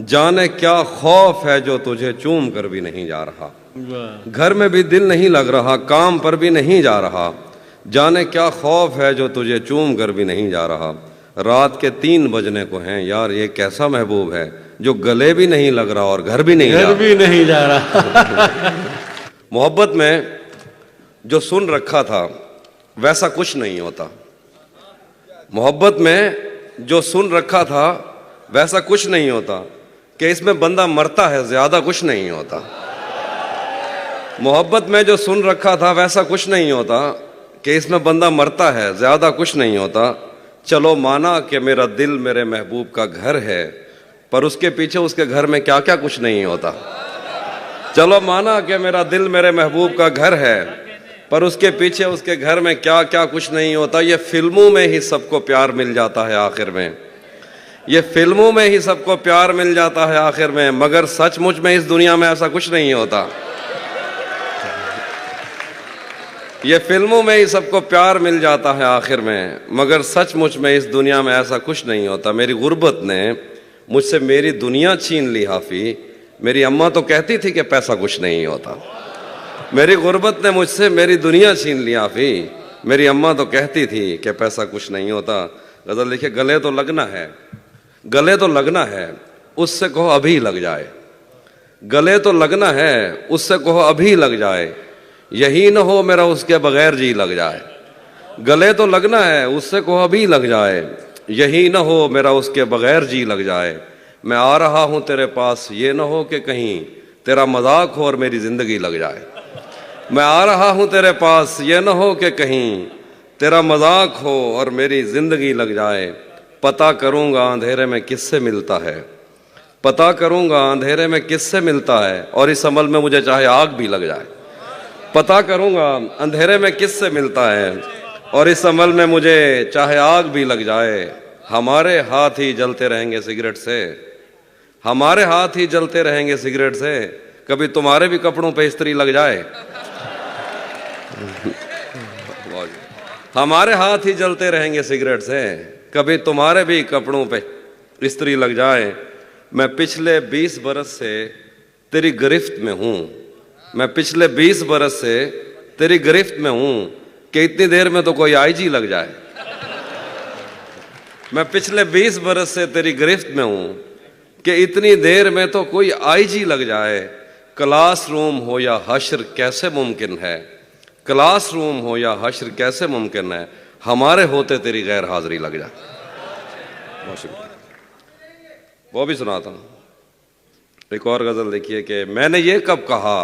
जाने क्या खौफ है जो तुझे चूम कर भी नहीं जा रहा। घर में भी दिल नहीं लग रहा, काम पर भी नहीं जा रहा। जाने क्या खौफ है जो तुझे चूम कर भी नहीं जा रहा। रात के 3 बजने को हैं यार, ये कैसा महबूब है जो गले भी नहीं लग रहा और घर भी नहीं जा रहा। मोहब्बत में जो सुन रखा था वैसा कुछ नहीं होता। मोहब्बत में जो सुन रखा था वैसा कुछ नहीं होता कि इसमें बंदा मरता है, ज्यादा कुछ नहीं होता। मोहब्बत में जो सुन रखा था वैसा कुछ नहीं होता कि इसमें बंदा मरता है, ज्यादा कुछ नहीं होता। चलो माना कि मेरा दिल मेरे महबूब का घर है, पर उसके पीछे उसके घर में क्या क्या कुछ नहीं होता। चलो माना कि मेरा दिल मेरे महबूब का घर है, पर उसके पीछे उसके घर में क्या क्या कुछ नहीं होता। ये फिल्मों में ही सबको प्यार मिल जाता है आखिर में, ये फिल्मों में ही सबको प्यार मिल जाता है आखिर में, मगर सचमुच में इस दुनिया में ऐसा कुछ नहीं होता। ये फिल्मों में ही सबको प्यार मिल जाता है आखिर में, मगर सचमुच में इस दुनिया में ऐसा कुछ नहीं होता। मेरी गुर्बत ने मुझसे मेरी दुनिया छीन ली हाफी। मेरी अम्मा तो कहती थी कि पैसा कुछ नहीं होता। मेरी गुर्बत ने मुझसे मेरी दुनिया छीन ली हाफी। मेरी अम्मा तो कहती थी कि पैसा कुछ नहीं होता। गजल लिखे, गले तो लगना है, गले तो लगना है, उससे कहो अभी लग जाए। गले तो लगना है, उससे कहो अभी लग जाए। यही न हो मेरा उसके बगैर जी लग जाए। गले तो लगना है, उससे कहो अभी लग जाए। यही न हो मेरा उसके बगैर जी लग जाए। मैं आ रहा हूं तेरे पास, ये न हो कि कहीं तेरा मजाक हो और मेरी जिंदगी लग जाए। मैं आ रहा हूं तेरे पास, ये न हो कि कहीं तेरा मजाक हो और मेरी जिंदगी लग जाए। पता करूंगा अंधेरे में किससे मिलता है, पता करूंगा अंधेरे में किससे मिलता है, और इस अमल में मुझे चाहे आग भी लग जाए। पता करूंगा अंधेरे में किससे मिलता है, और इस अमल में मुझे चाहे आग भी लग जाए। हमारे हाथ ही जलते रहेंगे सिगरेट से, हमारे हाथ ही जलते रहेंगे सिगरेट से। कभी तुम्हारे भी कपड़ों पे इस्त्री लग जाए। हमारे हाथ ही जलते रहेंगे सिगरेट से, कभी तुम्हारे भी कपड़ों पे इस्त्री लग जाए। मैं पिछले 20 बरस से तेरी गिरफ्त में हूं, मैं पिछले 20 बरस से तेरी गिरफ्त में हूं कि इतनी देर में तो कोई आईजी लग जाए। मैं पिछले 20 बरस से तेरी गिरफ्त में हूं कि इतनी देर में तो कोई आईजी लग जाए। क्लासरूम हो या हश्र कैसे मुमकिन है, क्लासरूम हो या हश्र कैसे मुमकिन है, हमारे होते तेरी गैर हाजिरी लग जाए। बहुत शुक्रिया। वो भी सुनाता हूं। एक और गजल देखिए कि मैंने ये कब कहा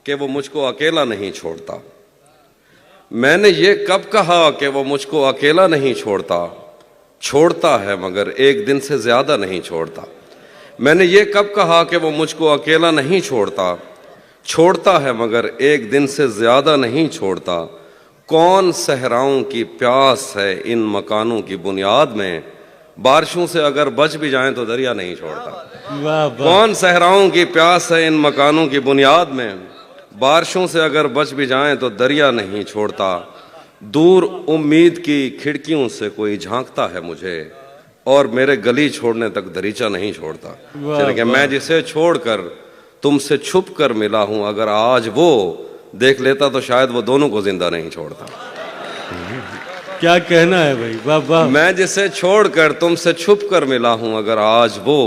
कि वो मुझको अकेला नहीं छोड़ता। मैंने ये कब कहा कि वो मुझको अकेला नहीं छोड़ता। छोड़ता है मगर एक दिन से ज्यादा नहीं छोड़ता। मैंने ये कब कहा कि वो मुझको अकेला नहीं छोड़ता। छोड़ता है मगर एक दिन से ज्यादा नहीं छोड़ता। कौन सहराओं की प्यास है इन मकानों की बुनियाद में, बारिशों से अगर बच भी जाएं तो दरिया नहीं छोड़ता। कौन सहराओं की प्यास है इन मकानों की बुनियाद में, बारिशों से अगर बच भी जाएं तो दरिया नहीं छोड़ता। दूर उम्मीद की खिड़कियों से कोई झांकता है मुझे, और मेरे गली छोड़ने तक दरीचा नहीं छोड़ता। कि मैं जिसे छोड़कर तुमसे छुप कर मिला हूं, अगर आज वो देख लेता तो शायद वो दोनों को जिंदा नहीं छोड़ता। क्या कहना है भाई, वाह वाह। मैं जिसे छोड़कर तुमसे छुप कर मिला हूं, अगर आज वो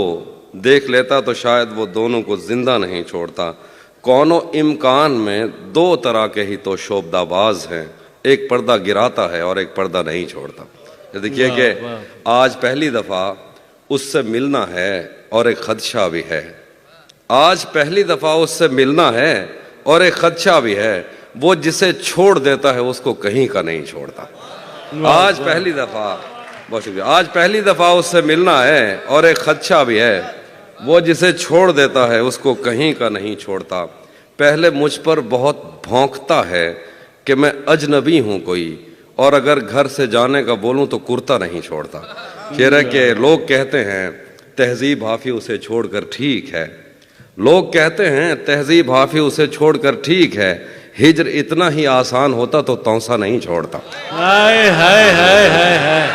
देख लेता तो शायद वो दोनों को जिंदा नहीं छोड़ता। कौनो इम्कान में 2 तरह के ही तो शोबदाबाज हैं, एक पर्दा गिराता है और एक पर्दा नहीं छोड़ता। देखिए कि आज पहली दफा उससे मिलना है और एक खदशा भी है। आज पहली दफा उससे मिलना है और एक खदशा भी है। वो जिसे छोड़ देता है उसको कहीं का नहीं छोड़ता। आज पहली दफा, बहुत शुक्रिया, आज पहली दफा उससे मिलना है और एक खदशा भी है। वो जिसे छोड़ देता है उसको कहीं का नहीं छोड़ता। पहले मुझ पर बहुत भौंकता है कि मैं अजनबी हूं कोई, और अगर घर से जाने का बोलूं तो कुर्ता नहीं छोड़ता। शेर के लोग कहते हैं तहजीब हाफी उसे छोड़कर ठीक है। लोग कहते हैं तहजीब हाफी उसे छोड़कर ठीक है। हिज्र इतना ही आसान होता तो तौसा नहीं छोड़ता। हाय हाय हाय हाय हाय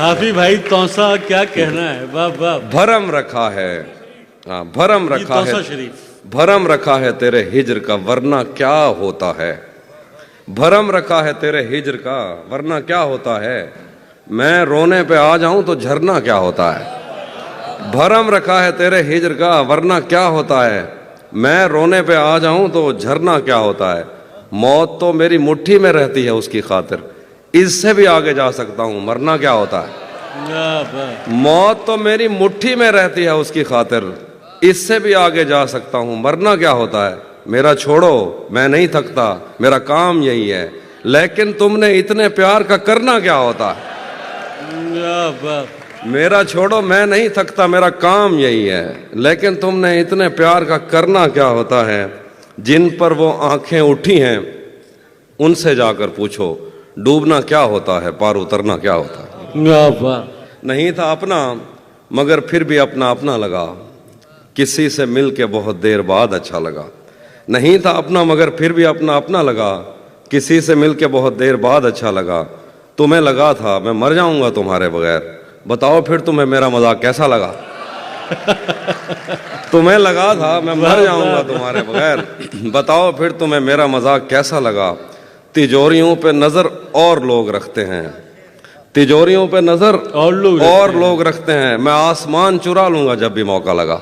हाफी भाई तौसा क्या कहना है, वाह वाह। भरम रखा है, हाँ भरम ये रखा तौसा है, शरीफ। भरम रखा है तेरे हिज्र का वरना क्या होता है। भरम रखा है तेरे हिज्र का वरना क्या होता है। मैं रोने पे आ जाऊं तो झरना क्या होता है। भरम रखा है तेरे हिज्र का वरना क्या होता है। मैं रोने पे आ जाऊं तो झरना क्या होता है। मौत तो मेरी मुट्ठी में रहती है उसकी खातिर, इससे भी आगे जा सकता हूं मरना क्या होता है। वाह वाह। मौत तो मेरी मुट्ठी में रहती है उसकी खातिर, इससे भी आगे जा सकता हूं मरना क्या होता है। मेरा छोड़ो मैं नहीं थकता, मेरा काम यही है, लेकिन तुमने इतने प्यार का करना क्या होता है। वाह वाह। मेरा छोड़ो मैं नहीं थकता, मेरा काम यही है, लेकिन तुमने इतने प्यार का करना क्या होता है। जिन पर वो आंखें उठी हैं उनसे जाकर पूछो, डूबना क्या होता है, पार उतरना क्या होता है। वाह वाह। नहीं था अपना मगर फिर भी अपना अपना लगा, किसी से मिल के बहुत देर बाद अच्छा लगा। नहीं था अपना मगर फिर भी अपना अपना लगा, किसी से मिल के बहुत देर बाद अच्छा लगा। तुम्हें लगा था मैं मर जाऊंगा तुम्हारे बगैर, बताओ फिर तुम्हें मेरा मजाक कैसा लगा। तुम्हें लगा था मैं मर जाऊंगा तुम्हारे बगैर, बताओ फिर तुम्हें मेरा मजाक कैसा लगा। तिजोरियों पे नजर और लोग रखते हैं, तिजोरियों पे नजर और लोग रखते हैं। मैं आसमान चुरा लूंगा जब भी मौका लगा।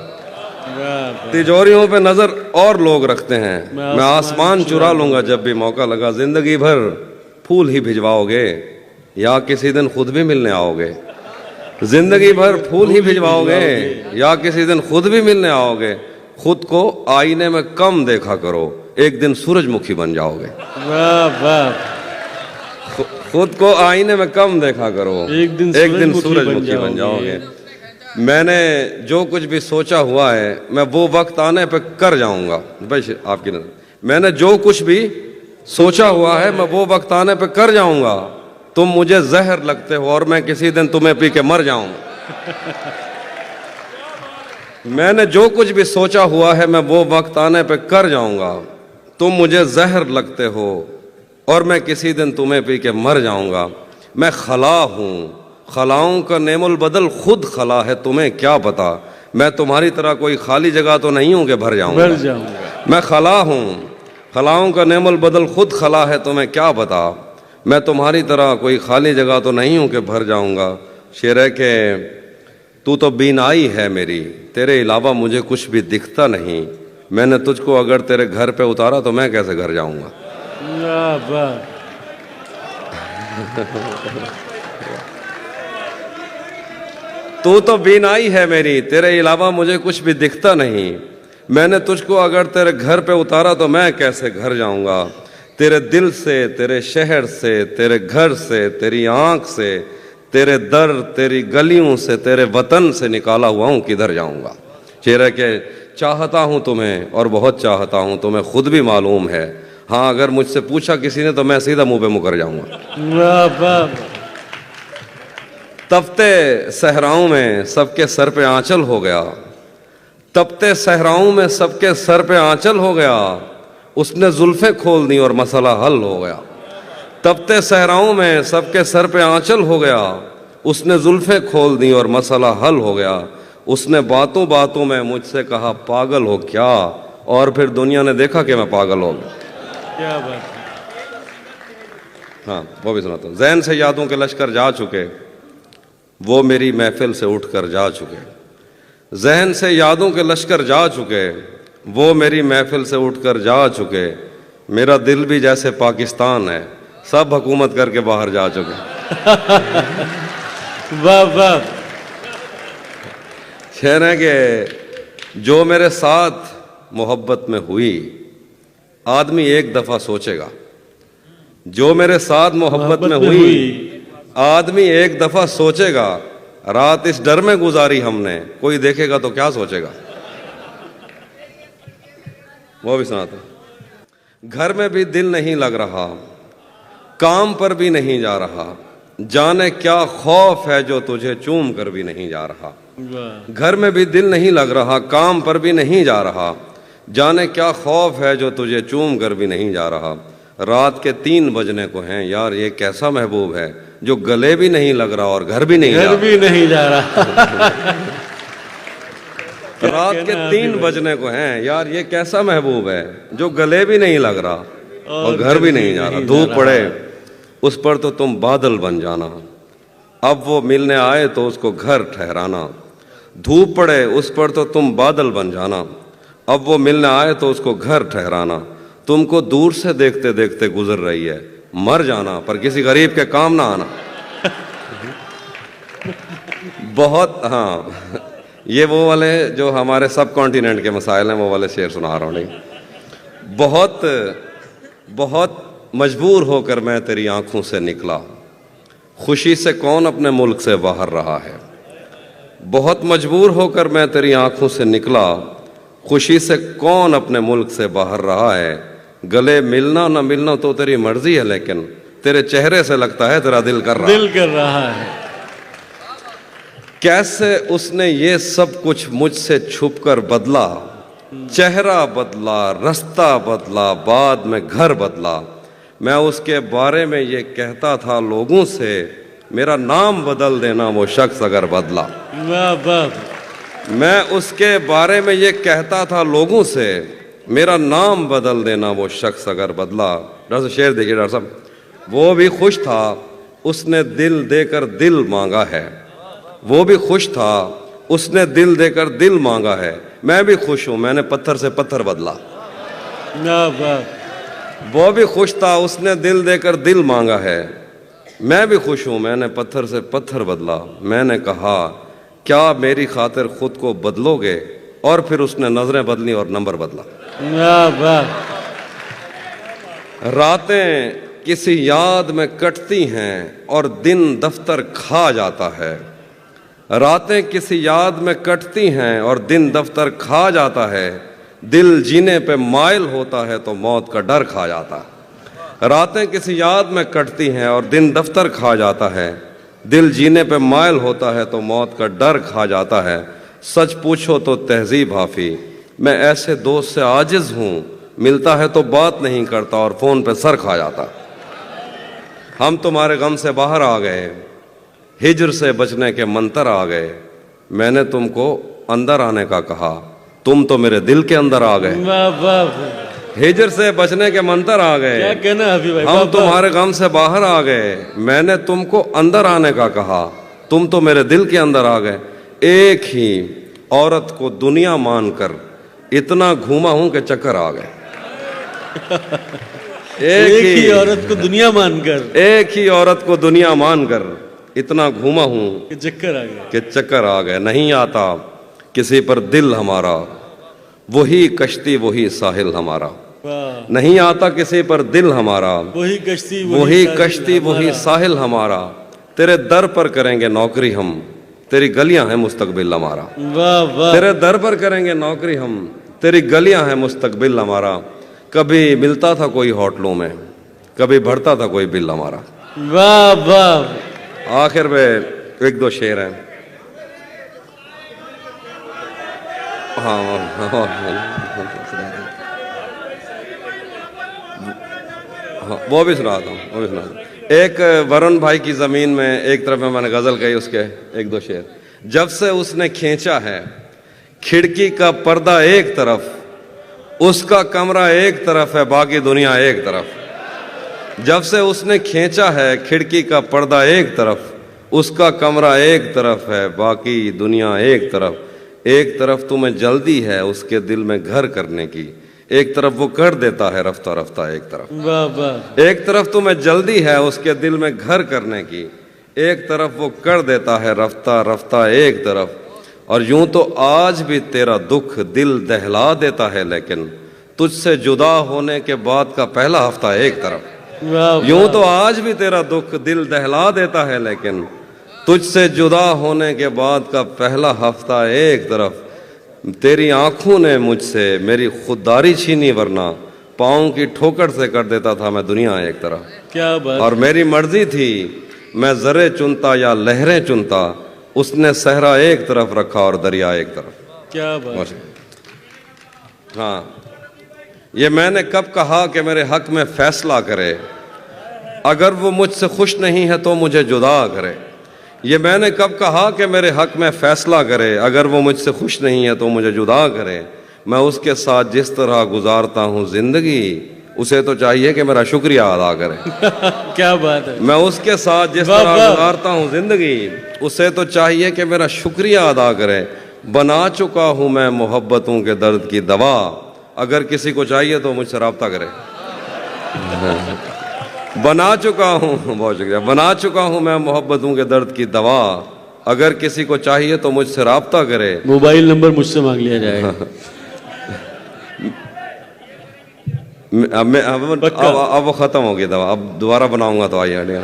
तिजोरियों पे नजर और लोग रखते हैं, मैं आसमान चुरा लूंगा जब भी मौका लगा। जिंदगी भर फूल ही भिजवाओगे या किसी दिन खुद भी मिलने आओगे। जिंदगी भर फूल ही भिजवाओगे या किसी दिन खुद भी मिलने आओगे। खुद को आईने में कम देखा करो, एक दिन सूरजमुखी बन जाओगे। वाह वाह। खुद को आईने में कम देखा करो, एक दिन सूरजमुखी बन जाओगे। मैंने जो कुछ भी सोचा हुआ है मैं वो वक्त आने पे कर जाऊंगा। भाई आपकी नजर, मैंने जो कुछ भी सोचा हुआ है मैं वो वक्त आने पे कर जाऊंगा। तुम मुझे जहर लगते हो और मैं किसी दिन तुम्हें पी के मर जाऊंगा। मैंने जो कुछ भी सोचा हुआ है मैं वो वक्त आने पे कर जाऊंगा। तुम मुझे जहर लगते हो और मैं किसी दिन तुम्हें पी के मर जाऊंगा। मैं खला हूं, खलाओं का नेमुल बदल खुद खला है, तुम्हें क्या पता। मैं तुम्हारी तरह कोई खाली जगह तो नहीं हूं कि भर जाऊंगा। मैं खला हूं, खलाओं का नेमुल बदल खुद खला है, तुम्हें क्या पता। मैं तुम्हारी तरह कोई खाली जगह तो नहीं हूं कि भर जाऊंगा। शेर है के तू तो बीनाई है मेरी, तेरे अलावा मुझे कुछ भी दिखता नहीं। मैंने तुझको अगर तेरे घर पे उतारा तो मैं कैसे घर जाऊंगा। तू तो बीनाई है मेरी, तेरे अलावा मुझे कुछ भी दिखता नहीं। मैंने तुझको अगर तेरे घर पे उतारा तो मैं कैसे घर जाऊंगा। तेरे दिल से, तेरे शहर से, तेरे घर से, तेरी आंख से, तेरे दर, तेरी गलियों से, तेरे वतन से निकाला हुआ हूं, किधर जाऊंगा। चेहरे के चाहता हूं तुम्हें और बहुत चाहता हूं, तुम्हें खुद भी मालूम है। हाँ अगर मुझसे पूछा किसी ने तो मैं सीधा मुंह पे मुकर जाऊंगा। तपते सहराओं में सबके सर पे आंचल हो गया, तपते सहराओं में सबके सर पे आंचल हो गया। उसने जुल्फें खोल दी और मसला हल हो गया। तपते सहराओं में सबके सर पे आंचल हो गया। उसने जुल्फें खोल दी और मसला हल हो गया। उसने बातों बातों में मुझसे कहा पागल हो क्या, और फिर दुनिया ने देखा कि मैं पागल हो गया। क्या बात है। हाँ वो भी सुनाता हूँ। ज़हन से यादों के लश्कर जा चुके, वो मेरी महफिल से उठकर जा चुके। जहन से यादों के लश्कर जा चुके, वो मेरी महफिल से उठकर जा चुके। मेरा दिल भी जैसे पाकिस्तान है, सब हुकूमत करके बाहर जा चुके। वाह वाह। शेर है कि जो मेरे साथ मोहब्बत में हुई, आदमी एक दफा सोचेगा। जो मेरे साथ मोहब्बत में हुई, आदमी एक दफा सोचेगा। रात इस डर में गुजारी हमने, कोई देखेगा तो क्या सोचेगा। वो भी सुनाता। घर में भी दिल नहीं लग रहा, काम पर भी नहीं जा रहा। जाने क्या खौफ है जो तुझे चूम कर भी नहीं जा रहा। घर में भी दिल नहीं लग रहा, काम पर भी नहीं जा रहा। जाने क्या खौफ है जो तुझे चूम कर भी नहीं जा रहा। रात के 3 बजने को हैं यार, ये कैसा महबूब है जो गले भी नहीं लग रहा और घर भी नहीं घर जा भी नहीं जा रहा। रात के 3 बजने को हैं यार, ये कैसा महबूब है जो गले भी नहीं लग रहा और घर भी नहीं जा रहा। धूप पड़े उस पर तो तुम बादल बन जाना, अब वो मिलने आए तो उसको घर ठहराना। धूप पड़े उस पर तो तुम बादल बन जाना, अब वो मिलने आए तो उसको घर ठहराना। तुमको दूर से देखते देखते गुजर रही है, मर जाना पर किसी गरीब के काम ना आना। बहुत, हाँ, ये वो वाले जो हमारे सब कॉन्टिनेंट के मसाइल हैं वो वाले शेर सुना रहा हूँ। नहीं, बहुत बहुत मजबूर होकर मैं तेरी आंखों से निकला, खुशी से कौन अपने मुल्क से बाहर रहा है। बहुत मजबूर होकर मैं तेरी आंखों से निकला, खुशी से कौन अपने मुल्क से बाहर रहा है। गले मिलना ना मिलना तो तेरी मर्जी है, लेकिन तेरे चेहरे से लगता है तेरा दिल कर रहा है। कैसे उसने ये सब कुछ मुझसे छुपकर बदला, चेहरा बदला, रास्ता बदला, बाद में घर बदला। मैं उसके बारे में ये कहता था लोगों से, मेरा नाम बदल देना वो शख्स अगर बदला। वाह वाह। मैं उसके बारे में ये कहता था लोगों से, मेरा नाम बदल देना वो शख्स अगर बदला। डॉक्टर साहब शेर देखिए डॉक्टर साहब, वो भी खुश था उसने दिल देकर दिल मांगा है। वो भी खुश था उसने दिल देकर दिल मांगा है। मैं भी खुश हूं मैंने पत्थर से पत्थर बदला। वाह वाह। वो भी खुश था उसने दिल देकर दिल मांगा है। मैं भी खुश हूं मैंने पत्थर से पत्थर बदला। मैंने कहा क्या मेरी खातिर खुद को बदलोगे, और फिर उसने नजरें बदली और नंबर बदला। वाह वाह। रातें किसी याद में कटती हैं और दिन दफ्तर खा जाता है। रातें किसी याद में कटती हैं और दिन दफ्तर खा जाता है। दिल जीने पे माइल होता है तो मौत का डर खा जाता है। रातें किसी याद में कटती हैं और दिन दफ्तर खा जाता है। दिल जीने पे माइल होता है तो मौत का डर खा जाता है। सच पूछो तो तहजीब हाफी, मैं ऐसे दोस्त से आजिज हूँ, मिलता है तो बात नहीं करता और फोन पे सर खा जाता। हम तुम्हारे गम से बाहर आ गए, हिजर से बचने के मंतर आ गए। मैंने तुमको अंदर आने का कहा, तुम तो मेरे दिल के अंदर आ गए। वाह वाह। हिजर से बचने के मंतर आ गए, क्या कहना है अभी भाई। हम तुम्हारे गम से बाहर आ गए। मैंने तुमको अंदर आने का कहा, तुम तो मेरे दिल के अंदर आ गए। एक ही औरत को दुनिया मानकर इतना घूमा हूं कि चक्कर आ गए। एक ही औरत को दुनिया मानकर, एक ही औरत को दुनिया मानकर इतना घूमा हूं कि चक्कर आ गया। कि चक्कर आ गए। नहीं आता किसी पर दिल हमारा, वही कश्ती वही साहिल हमारा। वाह। नहीं आता किसी पर दिल हमारा, वही कश्ती वही कश्ती वही साहिल हमारा। तेरे दर पर करेंगे नौकरी हम, तेरी गलियां हैं मुस्तकबिल हमारा। वाह वाह। तेरे दर पर करेंगे नौकरी हम, तेरी गलियां हैं मुस्तकबिल हमारा। कभी मिलता था कोई होटलों में, कभी भरता था कोई बिल हमारा। वाह वाह। आखिर में 1-2 शेर हैं। हाँ, वो भी सुनाता हूँ, वो भी सुनाता हूँ। एक वरुण भाई की जमीन में एक तरफ में मैंने गजल कही, उसके 1-2 शेर। जब से उसने खींचा है खिड़की का पर्दा एक तरफ, उसका कमरा एक तरफ है बाकी दुनिया एक तरफ। जब से उसने खींचा है खिड़की का पर्दा एक तरफ, उसका कमरा एक तरफ है बाकी दुनिया एक तरफ। एक तरफ तुम्हें जल्दी है उसके दिल में घर करने की, एक तरफ वो कर देता है रफ्ता रफ्ता एक तरफ। वाह वाह। एक तरफ तुम्हें जल्दी है उसके दिल में घर करने की, एक तरफ वो कर देता है रफ्ता रफ्ता एक तरफ। और यूं तो आज भी तेरा दुख दिल दहला देता है, लेकिन तुझसे जुदा होने के बाद का पहला हफ्ता एक तरफ। वाह। यूं तो आज भी तेरा दुख दिल दहला देता है, लेकिन तुझसे जुदा होने के बाद का पहला हफ्ता एक तरफ। तेरी आंखों ने मुझसे मेरी खुददारी छीनी, वरना पाँव की ठोकर से कर देता था मैं दुनिया एक तरफ। क्या बात। और मेरी मर्जी थी मैं जरे चुनता या लहरें चुनता, उसने सहरा एक तरफ रखा और दरिया एक तरफ। क्या बात। हाँ, ये मैंने कब कहा कि मेरे हक में फैसला करे, अगर वो मुझसे खुश नहीं है तो मुझे जुदा करे। ये मैंने कब कहा कि मेरे हक में फैसला करे। अगर वो मुझसे खुश नहीं है तो मुझे जुदा करे। मैं उसके साथ जिस तरह गुजारता हूँ जिंदगी, उसे तो चाहिए कि मेरा शुक्रिया अदा करे। क्या बात है। मैं उसके साथ जिस वाह, तरह वाह। गुजारता हूँ जिंदगी, उसे तो चाहिए कि मेरा शुक्रिया अदा करे। बना चुका हूँ मैं मोहब्बतों के दर्द की दवा। अगर किसी को चाहिए तो मुझसे रब्ता करे। बना चुका हूँ, बहुत शुक्रिया, बना चुका हूँ मैं मोहब्बतों के दर्द की दवा। अगर किसी को चाहिए तो मुझसे रब्ता करे। मोबाइल नंबर मुझसे मांग लिया जाएगा। अब वो खत्म हो गई दवा, अब दोबारा बनाऊंगा तो आइए।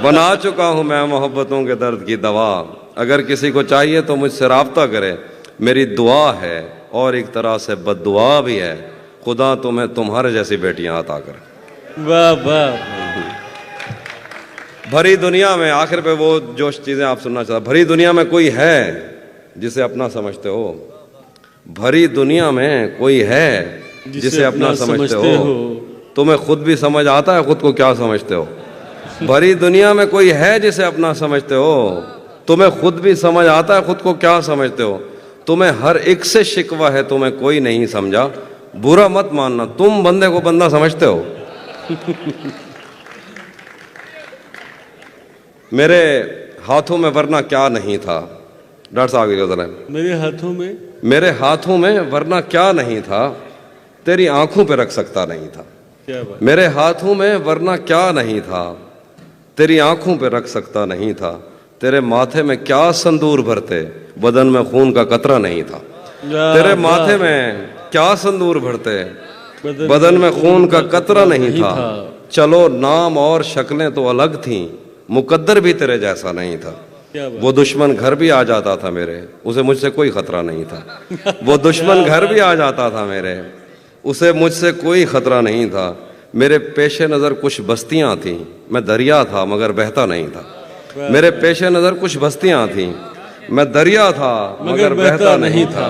बना चुका हूँ मैं मोहब्बतों के दर्द की दवा। अगर किसी को चाहिए तो मुझसे रब्ता करे। मेरी दुआ है और एक तरह से बद्दुआ भी है, खुदा तुम्हें तुम्हारे जैसी बेटियां अता करे। वाह वाह। भरी दुनिया में, आखिर पे वो जो चीजें आप सुनना चाहते, भरी दुनिया में कोई है जिसे अपना समझते हो। भरी दुनिया में कोई है जिसे अपना समझते हो। तुम्हें खुद भी समझ आता है खुद को क्या समझते हो। भरी दुनिया में कोई है जिसे अपना समझते हो। तुम्हें खुद भी समझ आता है खुद को क्या समझते हो। तुम्हें हर एक से शिकवा है, तुम्हें कोई नहीं समझा। बुरा मत मानना, तुम बंदे को बंदा समझते हो। मेरे हाथों में वरना क्या नहीं था। डॉक्टर साहब आगे जरा। मेरे हाथों में वरना क्या नहीं था, तेरी आंखों पे रख सकता नहीं था। क्या बात। मेरे हाथों में वरना क्या नहीं था, तेरी आंखों पे रख सकता नहीं था। तेरे माथे में क्या संदूर भरते, बदन में खून का कतरा नहीं था। तेरे माथे में क्या संदूर भरते, बदन में खून का कतरा नहीं था। चलो नाम और शक्लें तो अलग थीं, मुकद्दर भी तेरे जैसा नहीं था। वो दुश्मन घर भी आ जाता था मेरे, उसे मुझसे कोई खतरा नहीं था। वो दुश्मन घर भी आ जाता था मेरे, उसे मुझसे कोई खतरा नहीं था। मेरे पेशे नज़र कुछ बस्तियां थीं, मैं दरिया था मगर बहता नहीं था। मेरे पेशे नज़र कुछ बस्तियां थीं, मैं दरिया था मगर बहता नहीं था।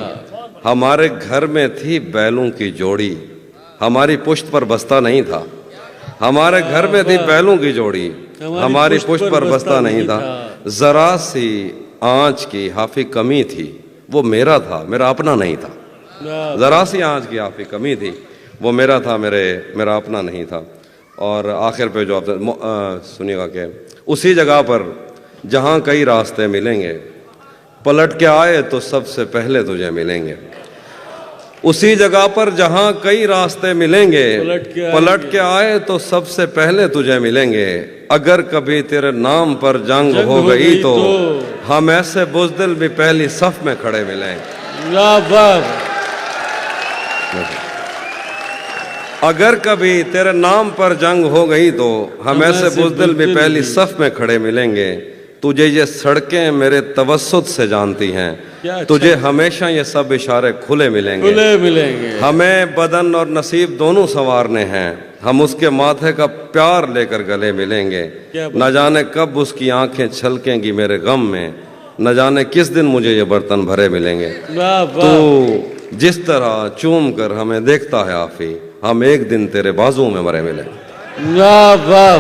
हमारे घर में थी बैलों की जोड़ी, हमारी पुश्त पर बस्ता नहीं था। हमारे घर में थी बैलों की जोड़ी, हमारी पुश्त पर बस्ता नहीं था। जरा सी आंच की हाफी कमी थी, वो मेरा था मेरा अपना नहीं था। जरा सी आंच की हाफी कमी थी, वो मेरा था मेरा अपना नहीं था। और आखिर पे जो आप सुनिएगा कि उसी जगह पर जहाँ कई रास्ते मिलेंगे, पलट के आए तो सबसे पहले तुझे मिलेंगे। उसी जगह पर जहाँ कई रास्ते मिलेंगे, पलट के आए तो सबसे पहले तुझे मिलेंगे। अगर कभी तेरे नाम पर जंग हो गई तो हम ऐसे बुज़दिल भी पहली सफ में खड़े मिलेंगे। अगर कभी तेरे नाम पर जंग हो गई तो हम ऐसे बुज़दिल भी पहली सफ में खड़े मिलेंगे। तुझे ये सड़कें मेरे तवस्सुत से जानती हैं, तुझे हमेशा ये सब इशारे खुले मिलेंगे। हमें बदन और नसीब दोनों संवारने हैं, हम उसके माथे का प्यार लेकर गले मिलेंगे। न जाने कब उसकी आंखें छलकेंगी मेरे गम में, न जाने किस दिन मुझे ये बर्तन भरे मिलेंगे। तो जिस तरह चूम कर हमें देखता है आफी, हम एक दिन तेरे बाजुओं में मरे मिलेंगे। वाह वाह।